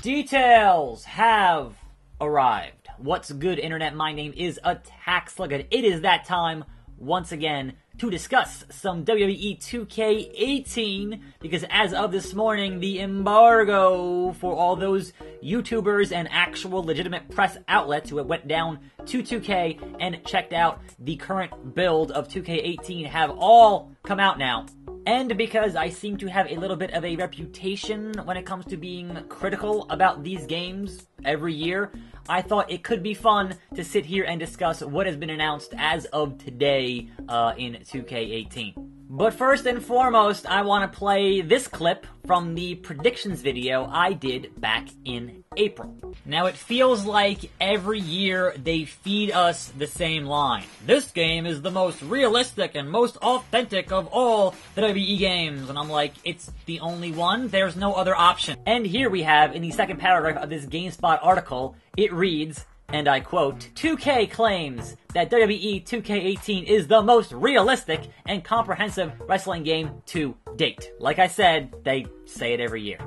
Details have arrived. What's good, Internet? My name is attackslug, and it is that time once again to discuss some WWE 2K18, because as of this morning, the embargo for all those YouTubers and actual legitimate press outlets who went down to 2K and checked out the current build of 2K18 have all come out now. And because I seem to have a little bit of a reputation when it comes to being critical about these games every year, I thought it could be fun to sit here and discuss what has been announced as of today in 2K18. But first and foremost, I want to play this clip from the predictions video I did back in April. Now, it feels like every year they feed us the same line. This game is the most realistic and most authentic of all the WWE games. And I'm like, it's the only one? There's no other option. And here we have, in the second paragraph of this GameSpot article, it reads, and I quote, 2K claims that WWE 2K18 is the most realistic and comprehensive wrestling game to date. Like I said, they say it every year.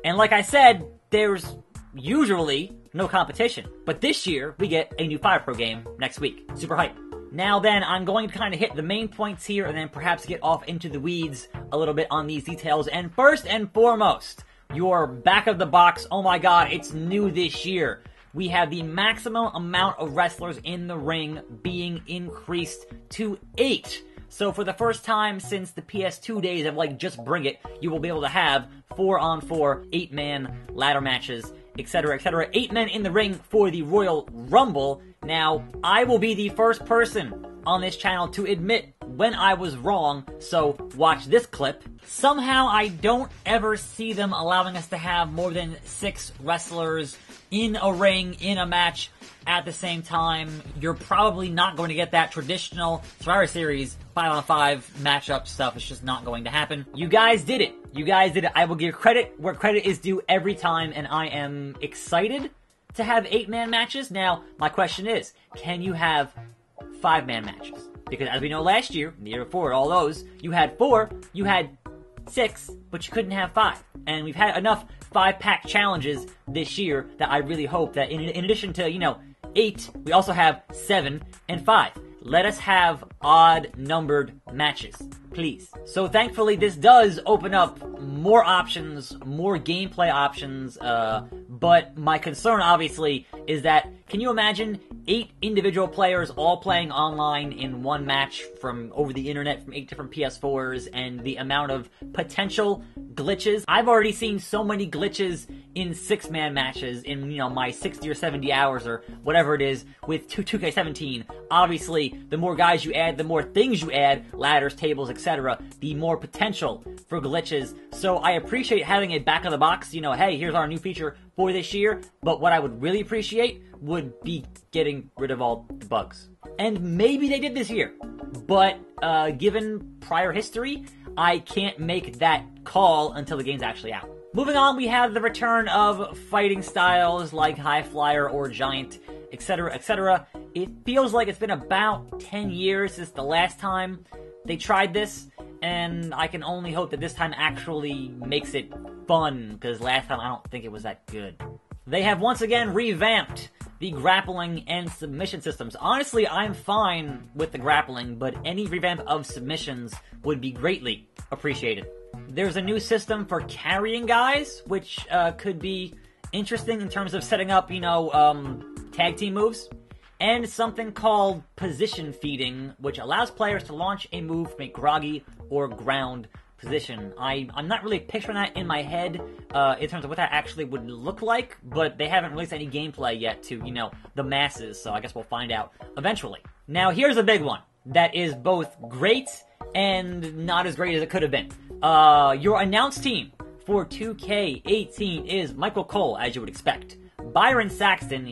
And like I said, there's usually no competition. But this year, we get a new Fire Pro game next week. Super hype. Now then, I'm going to kind of hit the main points here and then perhaps get off into the weeds a little bit on these details. And first and foremost, your back of the box, oh my god, it's new this year. We have the maximum amount of wrestlers in the ring being increased to 8. So for the first time since the PS2 days of like just bring it, you will be able to have 4-on-4, 8-man ladder matches, etc., etc. 8 men in the ring for the Royal Rumble. Now, I will be the first person on this channel to admit when I was wrong, so watch this clip. Somehow I don't ever see them allowing us to have more than 6 wrestlers in a ring, in a match, at the same time. You're probably not going to get that traditional Survivor Series 5-on-5 matchup stuff. It's just not going to happen. You guys did it. You guys did it. I will give credit where credit is due every time, and I am excited to have 8-man matches. Now, my question is, can you have 5-man matches? Because as we know last year, the year before, all those, you had 4, you had 6, but you couldn't have 5. And we've had enough 5-pack challenges this year that I really hope that in addition to, 8, we also have 7 and 5. Let us have odd-numbered matches, please. So thankfully, this does open up more options, more gameplay options, but my concern, obviously, is that, can you imagine 8 individual players all playing online in one match from over the internet from 8 different PS4s, and the amount of potential glitches? I've already seen so many glitches in 6-man matches in, my 60 or 70 hours or whatever it is with 2K17. Obviously, the more guys you add, the more things you add, ladders, tables, etc., the more potential for glitches. So I appreciate having a back of the box, hey, here's our new feature for this year, but what I would really appreciate would be getting rid of all the bugs. And maybe they did this year, but given prior history, I can't make that call until the game's actually out. Moving on, we have the return of fighting styles like High Flyer or Giant, etc., etc. It feels like it's been about 10 years since the last time they tried this, and I can only hope that this time actually makes it fun, because last time I don't think it was that good. They have once again revamped the grappling and submission systems. Honestly, I'm fine with the grappling, but any revamp of submissions would be greatly appreciated. There's a new system for carrying guys, which could be interesting in terms of setting up, tag team moves. And something called position feeding, which allows players to launch a move from a groggy or ground position. I'm not really picturing that in my head in terms of what that actually would look like, but they haven't released any gameplay yet to, the masses, so I guess we'll find out eventually. Now, here's a big one that is both great and not as great as it could have been. Your announced team for 2K18 is Michael Cole, as you would expect. Byron Saxton,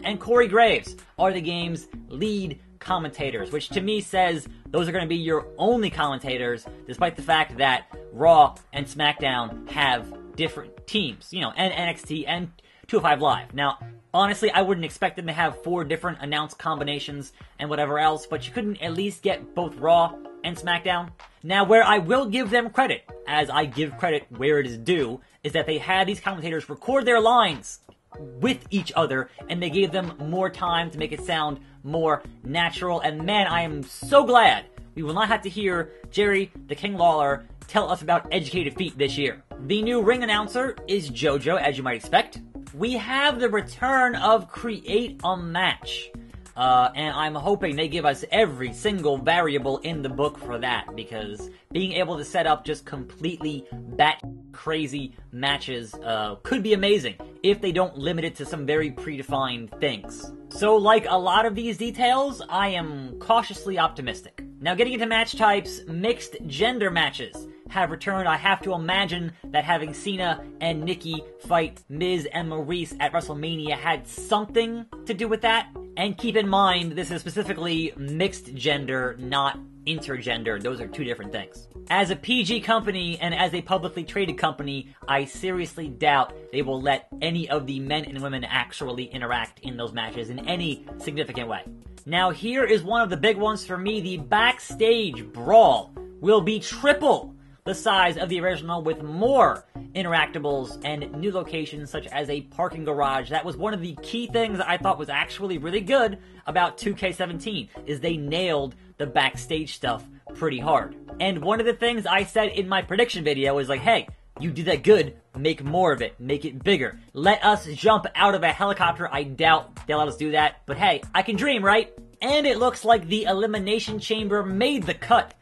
and Corey Graves are the game's lead commentators, which to me says those are going to be your only commentators, despite the fact that Raw and SmackDown have different teams, and NXT and 205 Live. Now, honestly, I wouldn't expect them to have 4 different announced combinations and whatever else, but you couldn't at least get both Raw and SmackDown? Now, where I will give them credit, as I give credit where it is due, is that they had these commentators record their lines with each other, and they gave them more time to make it sound more natural. And man, I am so glad we will not have to hear Jerry the King Lawler tell us about educated feet this year. The new ring announcer is JoJo, as you might expect. We have the return of Create a Match. And I'm hoping they give us every single variable in the book for that, because being able to set up just completely bat crazy matches could be amazing if they don't limit it to some very predefined things. So like a lot of these details, I am cautiously optimistic. Now getting into match types, mixed gender matches have returned. I have to imagine that having Cena and Nikki fight Miz and Maurice at WrestleMania had something to do with that. And keep in mind, this is specifically mixed gender, not intergender. Those are two different things. As a PG company and as a publicly traded company, I seriously doubt they will let any of the men and women actually interact in those matches in any significant way. Now here is one of the big ones for me. The Backstage Brawl will be triple the size of the original, with more interactables and new locations such as a parking garage. That was one of the key things I thought was actually really good about 2K17, is they nailed the backstage stuff pretty hard. And one of the things I said in my prediction video is like, hey, you did that good, make more of it, make it bigger. Let us jump out of a helicopter. I doubt they'll let us do that, but hey, I can dream, right? And it looks like the Elimination Chamber made the cut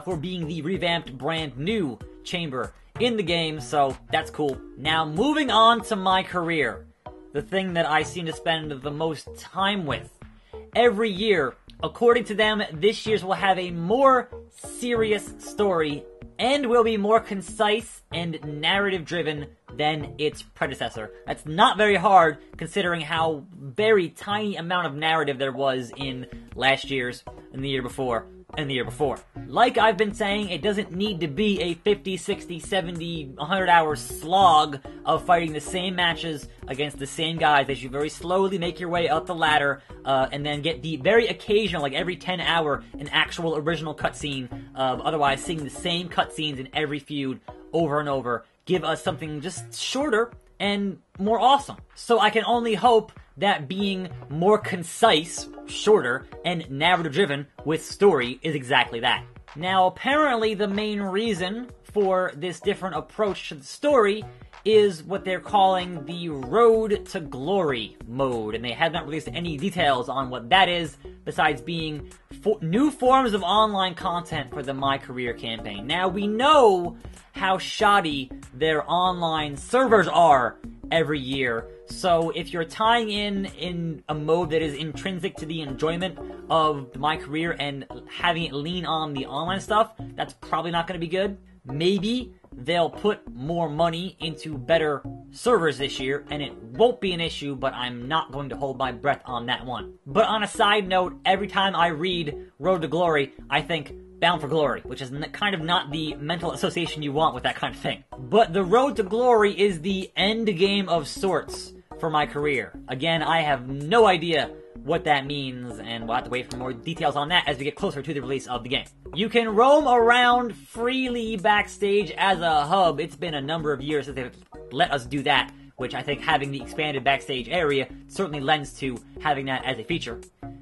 for being the revamped brand new chamber in the game, so that's cool. Now, moving on to MyCareer, the thing that I seem to spend the most time with. Every year, according to them, this year's will have a more serious story and will be more concise and narrative-driven than its predecessor. That's not very hard, considering how very tiny amount of narrative there was in last year's, and the year before, and the year before. Like I've been saying, it doesn't need to be a 50, 60, 70, 100 hour slog of fighting the same matches against the same guys. They should very slowly make your way up the ladder, and then get the very occasional, like every 10 hour, an actual original cutscene, otherwise seeing the same cutscenes in every feud over and over. Give us something just shorter and more awesome. So I can only hope that being more concise, shorter, and narrative-driven with story is exactly that. Now, apparently the main reason for this different approach to the story is what they're calling the Road to Glory mode, and they have not released any details on what that is, besides being new forms of online content for the MyCareer campaign. Now, we know how shoddy their online servers are every year, so if you're tying in a mode that is intrinsic to the enjoyment of MyCareer and having it lean on the online stuff, that's probably not going to be good. Maybe they'll put more money into better servers this year, and it won't be an issue, but I'm not going to hold my breath on that one. But on a side note, every time I read Road to Glory, I think Bound for Glory, which is kind of not the mental association you want with that kind of thing. But the Road to Glory is the end game of sorts for MyCareer. Again, I have no idea what that means, and we'll have to wait for more details on that as we get closer to the release of the game. You can roam around freely backstage as a hub. It's been a number of years since they've let us do that, which I think having the expanded backstage area certainly lends to having that as a feature.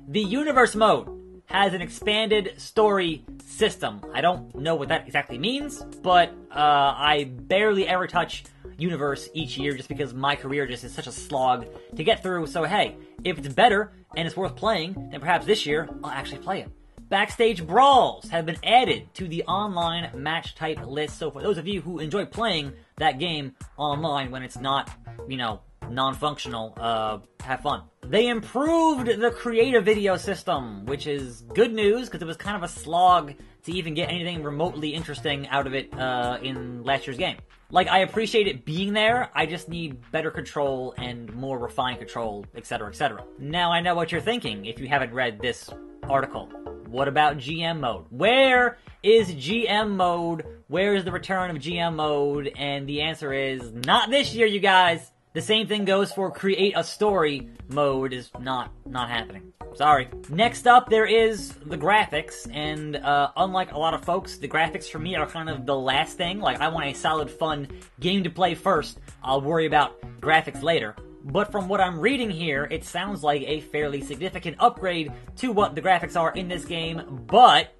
The Universe mode has an expanded story system. I don't know what that exactly means, but I barely ever touch Universe each year just because MyCareer just is such a slog to get through. So hey, if it's better and it's worth playing, then perhaps this year I'll actually play it. Backstage Brawls have been added to the online match type list, so for those of you who enjoy playing that game online when it's not, you know, non-functional, have fun. They improved the creative video system, which is good news because it was kind of a slog to even get anything remotely interesting out of it in last year's game. Like, I appreciate it being there, I just need better control and more refined control, etc., etc. Now I know what you're thinking if you haven't read this article. What about GM mode? Where is GM mode? Where is the return of GM mode? And the answer is, not this year, you guys. The same thing goes for create a story mode is not happening. Sorry. Next up, there is the graphics, and unlike a lot of folks, the graphics for me are kind of the last thing. Like, I want a solid, fun game to play first. I'll worry about graphics later. But from what I'm reading here, it sounds like a fairly significant upgrade to what the graphics are in this game, but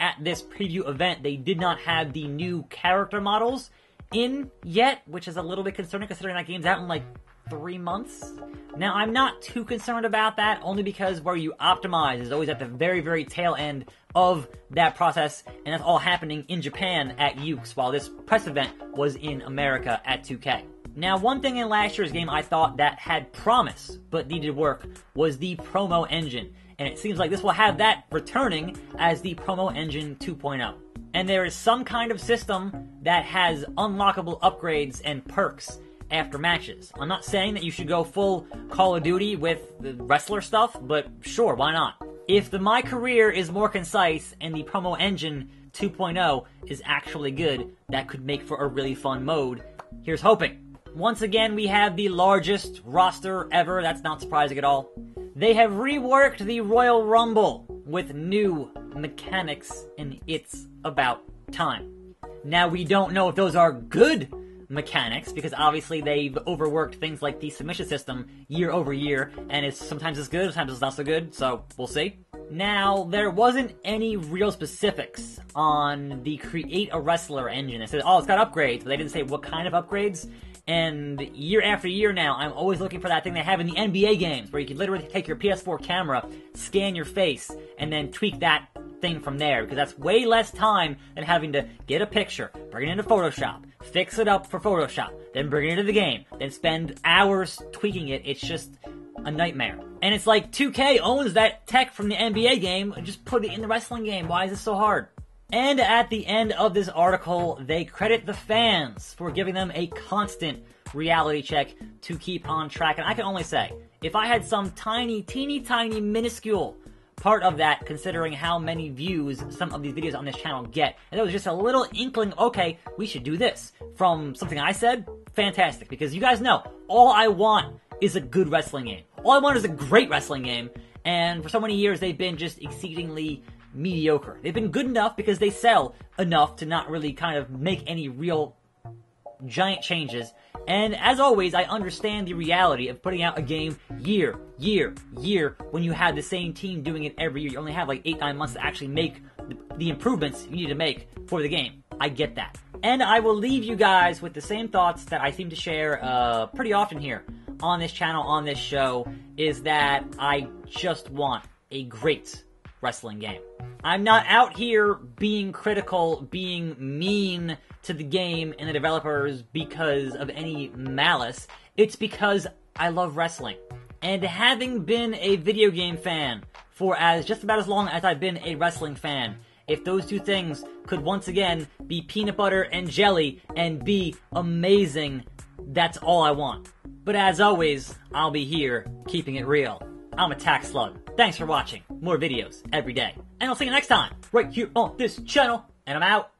at this preview event, they did not have the new character models in yet, which is a little bit concerning considering that game's out in like 3 months. Now, I'm not too concerned about that, only because where you optimize is always at the very, very tail end of that process, and that's all happening in Japan at Yuke's, while this press event was in America at 2K. Now, one thing in last year's game I thought that had promise, but needed work, was the promo engine, and it seems like this will have that returning as the promo engine 2.0. And there is some kind of system that has unlockable upgrades and perks after matches. I'm not saying that you should go full Call of Duty with the wrestler stuff, but sure, why not? If the MyCareer is more concise and the promo engine 2.0 is actually good, that could make for a really fun mode. Here's hoping. Once again, we have the largest roster ever. That's not surprising at all. They have reworked the Royal Rumble with new mechanics, and it's about time. Now, we don't know if those are good mechanics, because obviously they've overworked things like the submission system year over year, and sometimes it's good, sometimes it's not so good, so we'll see. Now, there wasn't any real specifics on the Create a Wrestler engine. It said, oh, it's got upgrades, but they didn't say what kind of upgrades. And year after year now, I'm always looking for that thing they have in the NBA games, where you can literally take your PS4 camera, scan your face, and then tweak that thing from there, because that's way less time than having to get a picture, bring it into Photoshop, fix it up for Photoshop, then bring it into the game, then spend hours tweaking it. It's just a nightmare. And it's like 2K owns that tech from the NBA game, just put it in the wrestling game. Why is it so hard? And at the end of this article, they credit the fans for giving them a constant reality check to keep on track. And I can only say, if I had some tiny, teeny tiny, minuscule part of that, considering how many views some of these videos on this channel get, and there was just a little inkling, okay, we should do this, from something I said, fantastic. Because you guys know, all I want is a good wrestling game. All I want is a great wrestling game. And for so many years, they've been just exceedingly mediocre. They've been good enough because they sell enough to not really kind of make any real giant changes. And as always, I understand the reality of putting out a game year, when you have the same team doing it every year. You only have like 8-9 months to actually make the improvements you need to make for the game. I get that. And I will leave you guys with the same thoughts that I seem to share pretty often here on this channel, on this show, is that I just want a great wrestling game. I'm not out here being critical, being mean to the game and the developers because of any malice. It's because I love wrestling. And having been a video game fan for just about as long as I've been a wrestling fan, if those two things could once again be peanut butter and jelly and be amazing, that's all I want. But as always, I'll be here keeping it real. I'm attackslug. Thanks for watching. More videos every day. And I'll see you next time, right here on this channel. And I'm out.